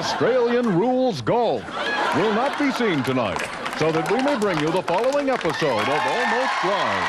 Australian rules golf will not be seen tonight, so that we may bring you the following episode of Almost Live.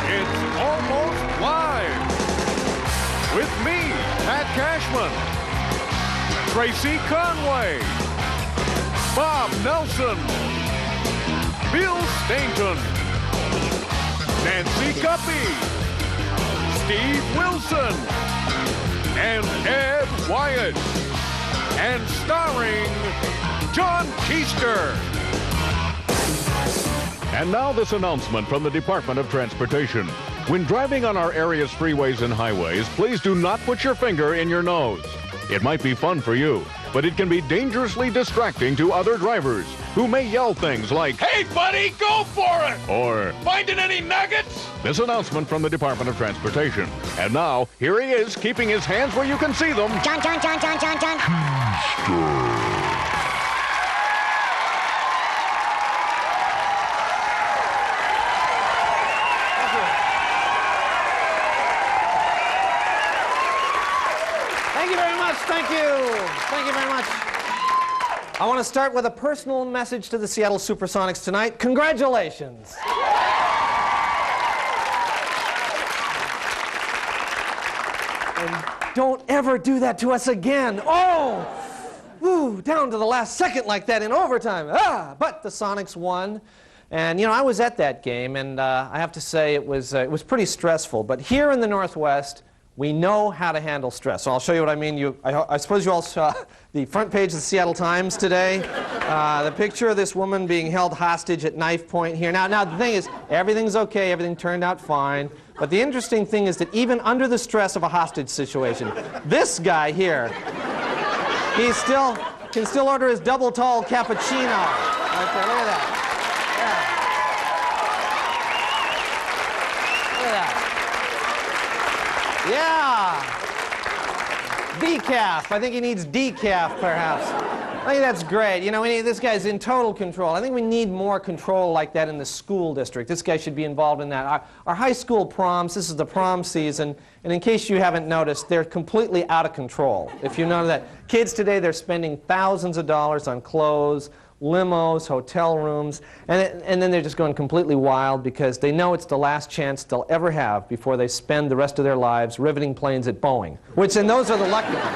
It's Almost Live with me, Pat Cashman, Tracy Conway, Bob Nelson, Bill Stainton, Nancy Guppy, Steve Wilson, and Ed Wyatt, and starring John Keister. And now this announcement from the Department of Transportation. When driving on our area's freeways and highways, please do not put your finger in your nose. It might be fun for you, but it can be dangerously distracting to other drivers who may yell things like, "Hey, buddy, go for it!" or "Finding any nuggets?" This announcement from the Department of Transportation. And now, here he is, keeping his hands where you can see them. John. Thank you very much. Thank you. Thank you very much. I want to start with a personal message to the Seattle Supersonics tonight. Congratulations. And don't ever do that to us again. Oh, woo, down to the last second like that in overtime. But the Sonics won. And, you know, I was at that game, and I have to say it was pretty stressful. But here in the Northwest, we know how to handle stress. So I'll show you what I mean. I suppose you all saw the front page of the Seattle Times today. The picture of this woman being held hostage at knife point here. Now the thing is, everything's okay. Everything turned out fine. But the interesting thing is that even under the stress of a hostage situation, this guy here, he can still order his double tall cappuccino. Right there, look at that. Yeah. Decaf. I think he needs decaf, perhaps. I think that's great. You know, this guy's in total control. I think we need more control like that in the school district. This guy should be involved in that. Our high school proms, this is the prom season, and in case you haven't noticed, they're completely out of control. If you know that. Kids today, they're spending thousands of dollars on clothes, limos, hotel rooms, and then they're just going completely wild because they know it's the last chance they'll ever have before they spend the rest of their lives riveting planes at Boeing, and those are the lucky ones.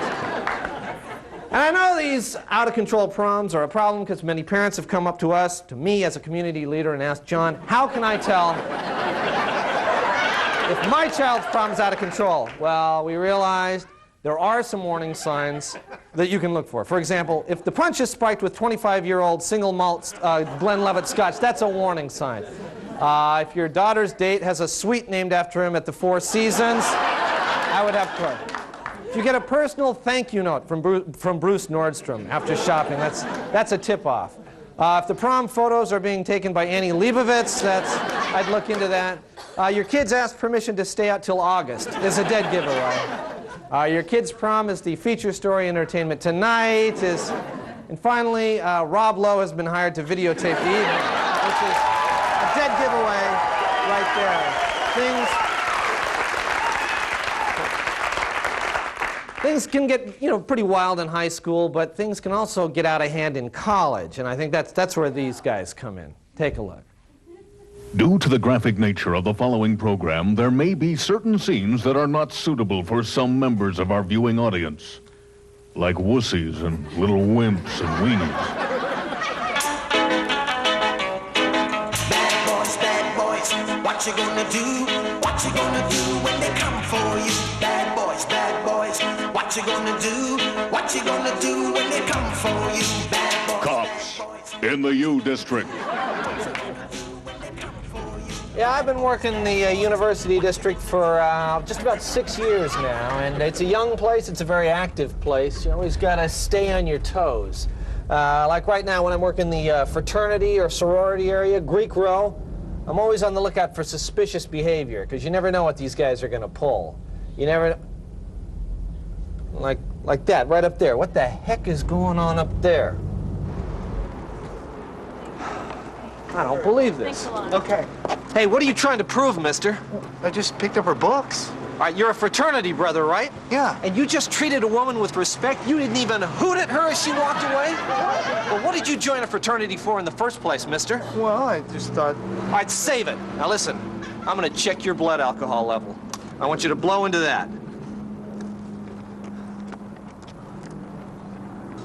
And I know these out-of-control proms are a problem because many parents have come up to us, to me as a community leader, and asked, "John, how can I tell if my child's problem's out of control?" Well, we realized there are some warning signs that you can look for. For example, if the punch is spiked with 25-year-old single malt Glenlivet Scotch, that's a warning sign. If your daughter's date has a suite named after him at the Four Seasons, I would have to. If you get a personal thank you note from Bruce Nordstrom after shopping, that's a tip-off. If the prom photos are being taken by Annie Leibovitz, I'd look into that. Your kids ask permission to stay out till August. It's a dead giveaway. Your kid's prom is the feature story entertainment tonight. And finally, Rob Lowe has been hired to videotape the evening, which is a dead giveaway right there. Things can get, pretty wild in high school, but things can also get out of hand in college, and I think that's where these guys come in. Take a look. Due to the graphic nature of the following program, there may be certain scenes that are not suitable for some members of our viewing audience, like wussies and little wimps and weenies. Bad boys, what you gonna do? What you gonna do when they come for you? Bad boys, what you gonna do? What you gonna do when they come for you? Bad boys, Cops in the U District. Yeah, I've been working the University District for just about 6 years now, and it's a young place, it's a very active place. You always got to stay on your toes. Like right now when I'm working the fraternity or sorority area, Greek row, I'm always on the lookout for suspicious behavior, because you never know what these guys are going to pull. You never... Like that, right up there. What the heck is going on up there? I don't believe this. Okay. Hey, what are you trying to prove, mister? I just picked up her books. All right, you're a fraternity brother, right? Yeah. And you just treated a woman with respect? You didn't even hoot at her as she walked away? Well, what did you join a fraternity for in the first place, mister? Well, I just thought... All right, save it. Now listen, I'm gonna check your blood alcohol level. I want you to blow into that.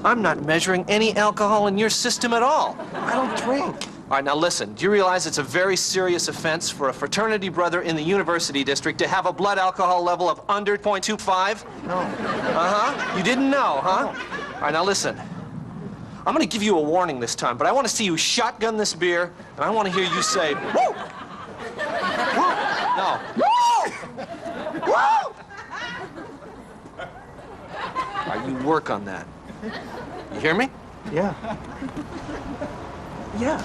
I'm not measuring any alcohol in your system at all. I don't drink. All right, now listen. Do you realize it's a very serious offense for a fraternity brother in the university district to have a blood alcohol level of under 0.25? No. Uh-huh. You didn't know, huh? All right, now listen. I'm gonna give you a warning this time, but I want to see you shotgun this beer, and I want to hear you say, woo! Woo! No. Woo! Woo! All right, you work on that. You hear me? Yeah. Yeah.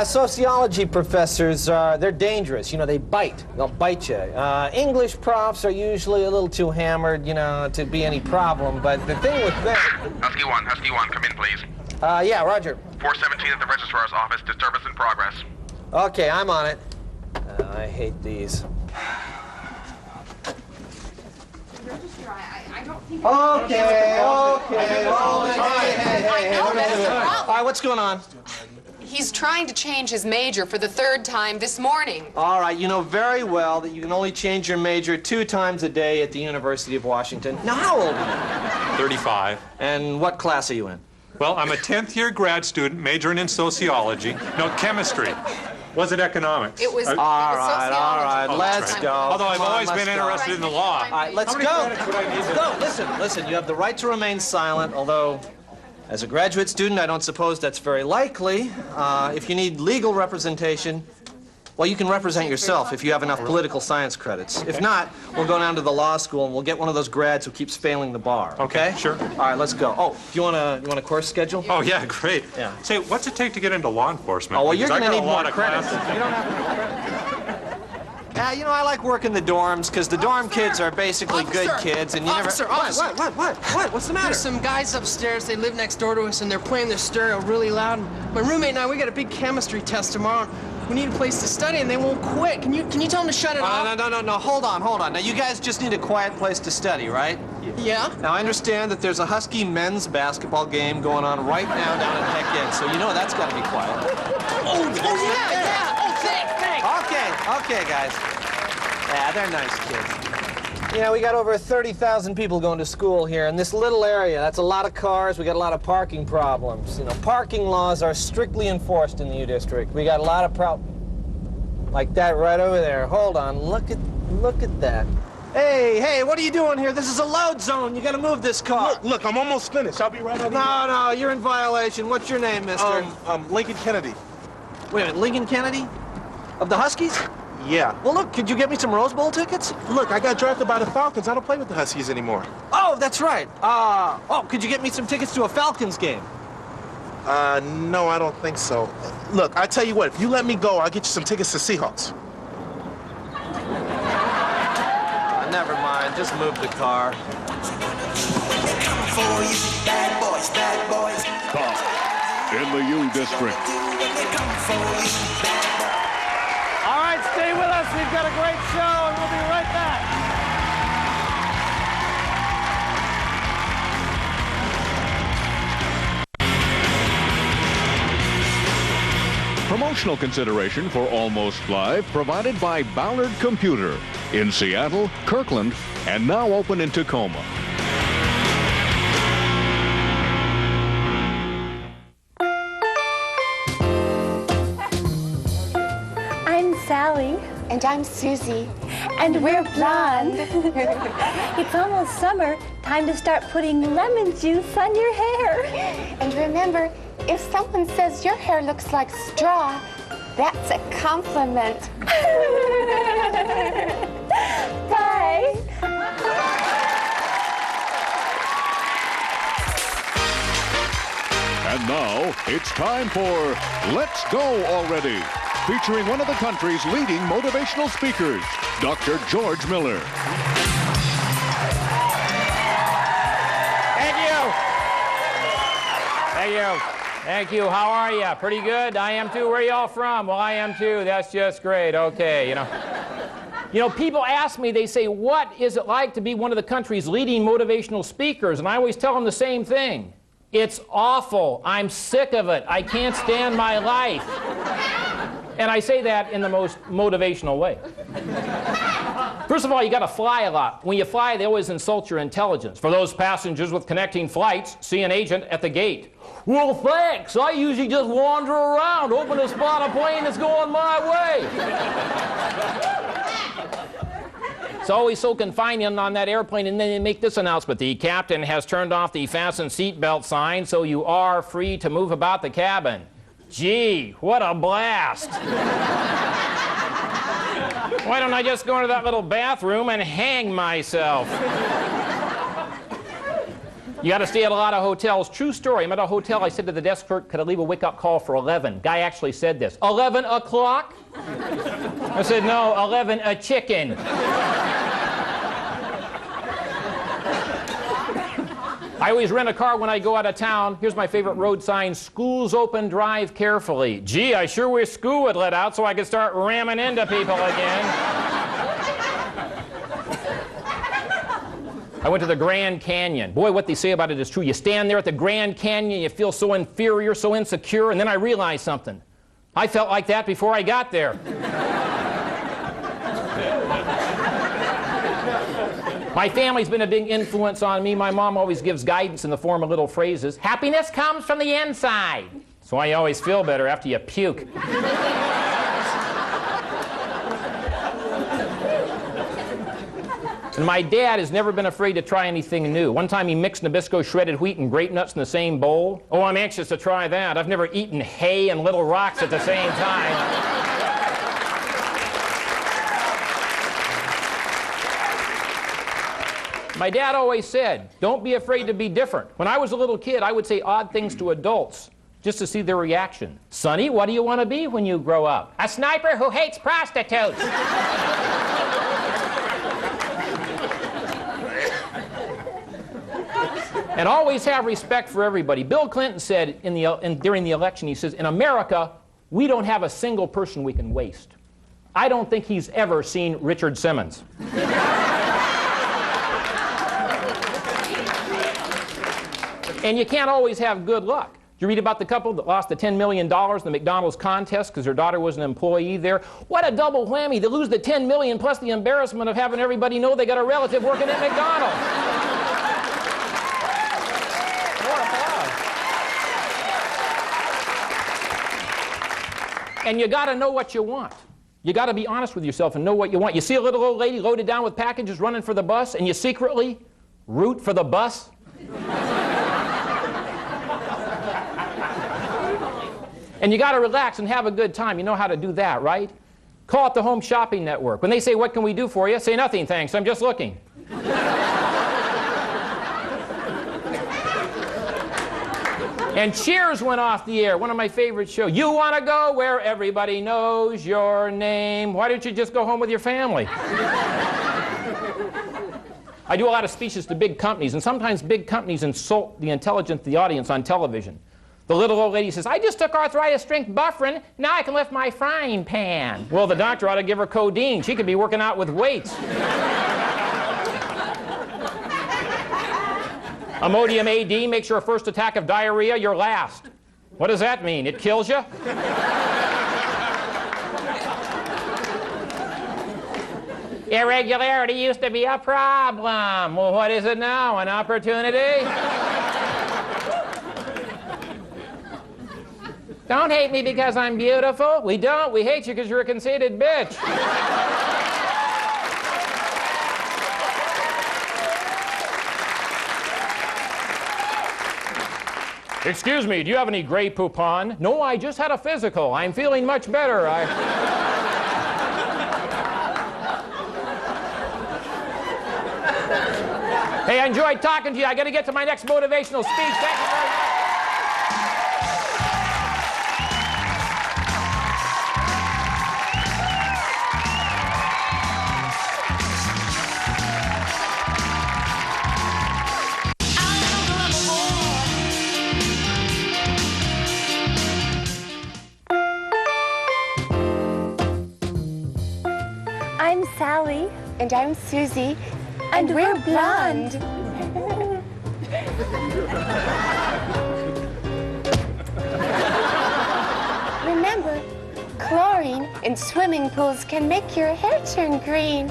Sociology professors, they're dangerous. You know, they bite. They'll bite you. English profs are usually a little too hammered, you know, to be any problem. But the thing with them... Husky 1, come in, please. Yeah, Roger. 417 at the registrar's office, disturbance in progress. Okay, I'm on it. I hate these. Okay. Hey. All right, what's going on? He's trying to change his major for the 3rd time this morning. All right, you know very well that you can only change your major 2 times a day at the University of Washington. Now, how old are you? 35. And what class are you in? Well, I'm a 10th-year grad student majoring in sociology. No, chemistry. Was it economics? It was, All right, sociology. let's right. go. Although I've Come on, always let's been go. interested in the law. All right, let's go. Let's go. Listen, you have the right to remain silent, although as a graduate student, I don't suppose that's very likely. If you need legal representation, well, you can represent yourself if you have enough political science credits. If not, we'll go down to the law school and we'll get one of those grads who keeps failing the bar. Okay, sure. All right, let's go. Oh, do you want a course schedule? Oh, yeah, great. Yeah. Say, what's it take to get into law enforcement? Oh, well, you're Because going to I need got a lot more of credits. classes. You don't have enough credits. Yeah, you know, I like working the dorms because the dorm kids are basically good kids, and you Officer, never. officer. What? What's the matter? There's some guys upstairs, they live next door to us, and they're playing their stereo really loud. My roommate and I, we got a big chemistry test tomorrow. We need a place to study, and they won't quit. Can you tell them to shut it off? No. Hold on. Now, you guys just need a quiet place to study, right? Yeah? Now, I understand that there's a Husky men's basketball game going on right now down at Tech Ed, so you know that's got to be quiet. Oh, yeah. Oh, thanks. Okay, guys. Yeah, they're nice kids. You know, we got over 30,000 people going to school here in this little area. That's a lot of cars. We got a lot of parking problems. You know, parking laws are strictly enforced in the U District. We got a lot of like that right over there. Hold on. Look at that. Hey, what are you doing here? This is a load zone. You got to move this car. Look, I'm almost finished. I'll be right over No, you're in violation. What's your name, mister? Lincoln Kennedy. Wait a minute, Lincoln Kennedy? Of the Huskies? Yeah. Well, look, could you get me some Rose Bowl tickets? Look, I got drafted by the Falcons. I don't play with the Huskies anymore. Oh, that's right. Could you get me some tickets to a Falcons game? No, I don't think so. Look, I tell you what, if you let me go, I'll get you some tickets to Seahawks. Never mind, just move the car. They come for you, bad boys. Top in the U District. When they come for you, bad boys. All right, stay with us. We've got a great show, and we'll be right back. Promotional consideration for Almost Live provided by Ballard Computer in Seattle, Kirkland, and now open in Tacoma. I'm Sally. And I'm Susie. And we're blonde. It's almost summer. Time to start putting lemon juice on your hair. And remember, if someone says your hair looks like straw, that's a compliment. Bye. And now it's time for Let's Go Already, featuring one of the country's leading motivational speakers, Dr. George Miller. Thank you. How are you? Pretty good? I am too. Where are y'all from? Well, I am too. That's just great. Okay, You know, people ask me, they say, what is it like to be one of the country's leading motivational speakers? And I always tell them the same thing. It's awful. I'm sick of it. I can't stand my life. And I say that in the most motivational way. First of all, you got to fly a lot. When you fly, they always insult your intelligence. For those passengers with connecting flights, see an agent at the gate. Well, thanks. I usually just wander around, hoping to spot a plane that's going my way. It's always so confining on that airplane, and then they make this announcement. The captain has turned off the fasten seatbelt sign, so you are free to move about the cabin. Gee, what a blast. Why don't I just go into that little bathroom and hang myself? You got to stay at a lot of hotels. True story. I'm at a hotel. I said to the desk clerk, could I leave a wake-up call for 11? Guy actually said this. 11 o'clock? I said, no, 11 a chicken. I always rent a car when I go out of town. Here's my favorite road sign. School's open, drive carefully. Gee, I sure wish school would let out so I could start ramming into people again. I went to the Grand Canyon. Boy, what they say about it is true. You stand there at the Grand Canyon, you feel so inferior, so insecure, and then I realized something. I felt like that before I got there. My family's been a big influence on me. My mom always gives guidance in the form of little phrases. Happiness comes from the inside. So I always feel better after you puke. And my dad has never been afraid to try anything new. One time he mixed Nabisco shredded wheat and grape nuts in the same bowl. Oh, I'm anxious to try that. I've never eaten hay and little rocks at the same time. My dad always said, don't be afraid to be different. When I was a little kid, I would say odd things to adults just to see their reaction. Sonny, what do you want to be when you grow up? A sniper who hates prostitutes. And always have respect for everybody. Bill Clinton said during the election, he says, in America, we don't have a single person we can waste. I don't think he's ever seen Richard Simmons. And you can't always have good luck. You read about the couple that lost the $10 million in the McDonald's contest because their daughter was an employee there. What a double whammy. They lose the $10 million plus the embarrassment of having everybody know they got a relative working at McDonald's. More applause. And you got to know what you want. You got to be honest with yourself and know what you want. You see a little old lady loaded down with packages running for the bus, and you secretly root for the bus? And you got to relax and have a good time. You know how to do that, right? Call up the Home Shopping Network. When they say, what can we do for you? Say, nothing, thanks. I'm just looking. And Cheers went off the air, one of my favorite shows. You want to go where everybody knows your name. Why don't you just go home with your family? I do a lot of speeches to big companies, and sometimes big companies insult the intelligence of the audience on television. The little old lady says, I just took arthritis strength bufferin. Now I can lift my frying pan. Well, the doctor ought to give her codeine. She could be working out with weights. Imodium AD makes your first attack of diarrhea your last. What does that mean? It kills you? Irregularity used to be a problem. Well, what is it now? An opportunity? Don't hate me because I'm beautiful. We don't. We hate you because you're a conceited bitch. Excuse me, do you have any Grey Poupon? No, I just had a physical. I'm feeling much better. Hey, I enjoyed talking to you. I got to get to my next motivational speech. Thank you very much. I'm Sally. And I'm Susie. And we're blonde. Remember, chlorine in swimming pools can make your hair turn green.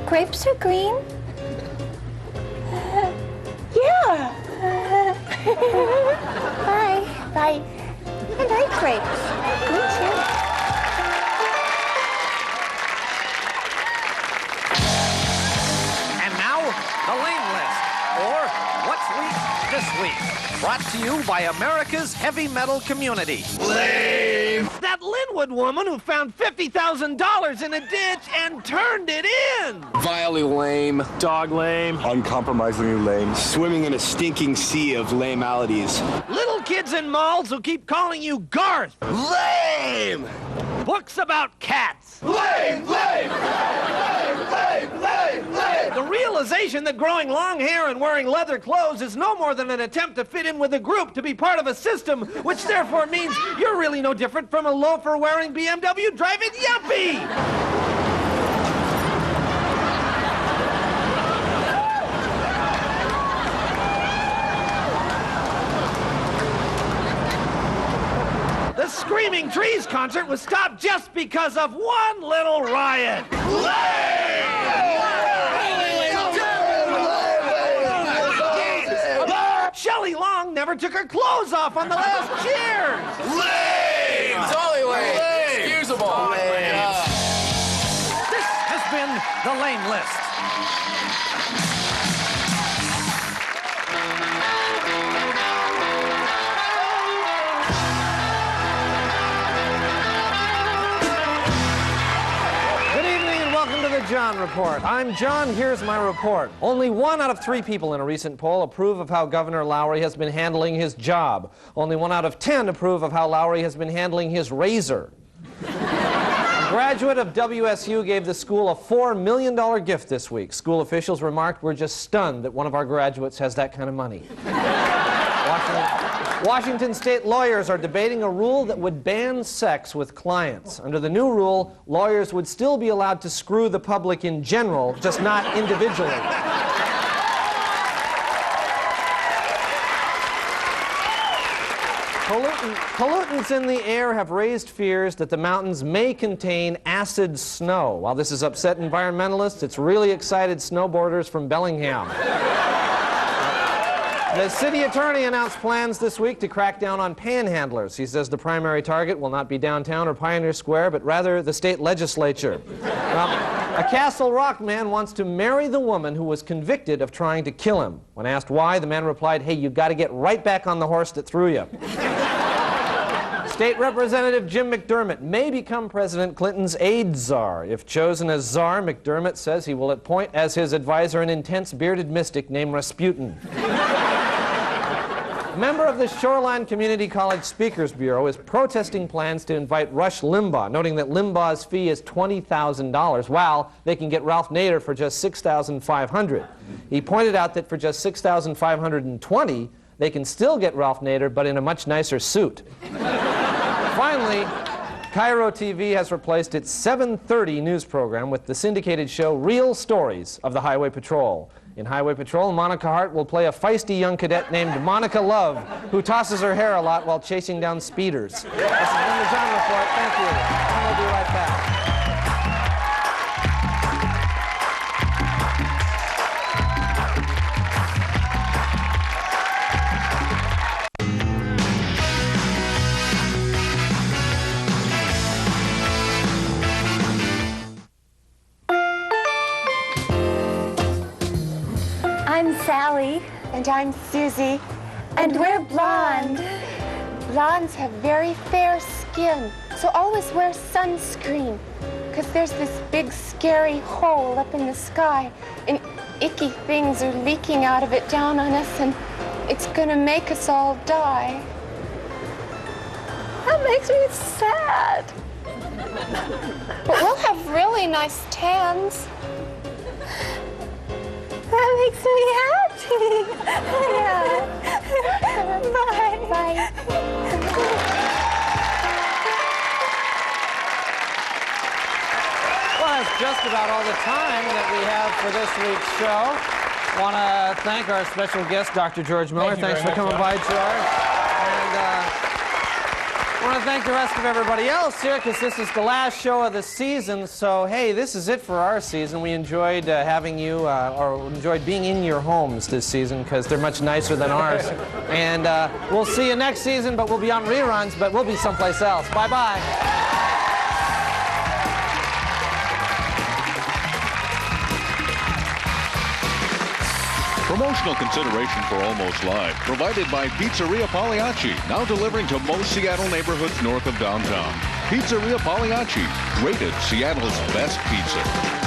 Grapes are green? Yeah. Bye. Bye. I like grapes. Me too. And now, the Lame List, or What's Weak This Week, brought to you by America's heavy metal community. Lame! That Linwood woman who found $50,000 in a ditch and turned it in. Vilely lame. Dog lame. Uncompromisingly lame. Swimming in a stinking sea of lame-alities. Little kids in malls who keep calling you Garth. Lame! Books about cats. Lame! Lame! Lame! Lame! Lame! Lame! The realization that growing long hair and wearing leather clothes is no more than an attempt to fit in with a group, to be part of a system, which therefore means you're really no different from a loafer-wearing BMW driving yuppie! The Screaming Trees concert was stopped just because of one little riot. Shelley Long never took her clothes off on the last Cheers. Lame! Totally lame! Excusable! This has been the Lame List. The John Report. I'm John, here's my report. Only 1 out of 3 people in a recent poll approve of how Governor Lowry has been handling his job. Only 1 out of 10 approve of how Lowry has been handling his razor. A graduate of WSU gave the school a $4 million gift this week. School officials remarked, "We're just stunned that one of our graduates has that kind of money." Washington state lawyers are debating a rule that would ban sex with clients. Under the new rule, lawyers would still be allowed to screw the public in general, just not individually. Pollutants in the air have raised fears that the mountains may contain acid snow. While this has upset environmentalists, it's really excited snowboarders from Bellingham. The city attorney announced plans this week to crack down on panhandlers. He says the primary target will not be downtown or Pioneer Square, but rather the state legislature. A Castle Rock man wants to marry the woman who was convicted of trying to kill him. When asked why, the man replied, "Hey, you've got to get right back on the horse that threw you." State Representative Jim McDermott may become President Clinton's aide czar. If chosen as czar, McDermott says he will appoint as his advisor an intense bearded mystic named Rasputin. A member of the Shoreline Community College Speakers Bureau is protesting plans to invite Rush Limbaugh, noting that Limbaugh's fee is $20,000, while they can get Ralph Nader for just $6,500. He pointed out that for just $6,520, they can still get Ralph Nader, but in a much nicer suit. Finally, Cairo TV has replaced its 7:30 news program with the syndicated show Real Stories of the Highway Patrol. In Highway Patrol, Monica Hart will play a feisty young cadet named Monica Love, who tosses her hair a lot while chasing down speeders. This has been the John Report. Thank you. And we'll be right back. I'm Sally. And I'm Susie. And we're blonde. Blondes have very fair skin, so always wear sunscreen. Because there's this big, scary hole up in the sky, and icky things are leaking out of it down on us, and it's gonna make us all die. That makes me sad. But we'll have really nice tans. That makes me happy. Yeah. Bye. Bye. Well, just about all the time that we have for this week's show. Want to thank our special guest, Dr. George Miller. Thanks for coming by, George. And want to thank the rest of everybody else here, because this is the last show of the season. So, hey, this is it for our season. We enjoyed having you, or enjoyed being in your homes this season, because they're much nicer than ours. And we'll see you next season, but we'll be on reruns, but we'll be someplace else. Bye-bye. Promotional consideration for Almost Live provided by Pizzeria Pagliacci, now delivering to most Seattle neighborhoods north of downtown. Pizzeria Pagliacci, rated Seattle's best pizza.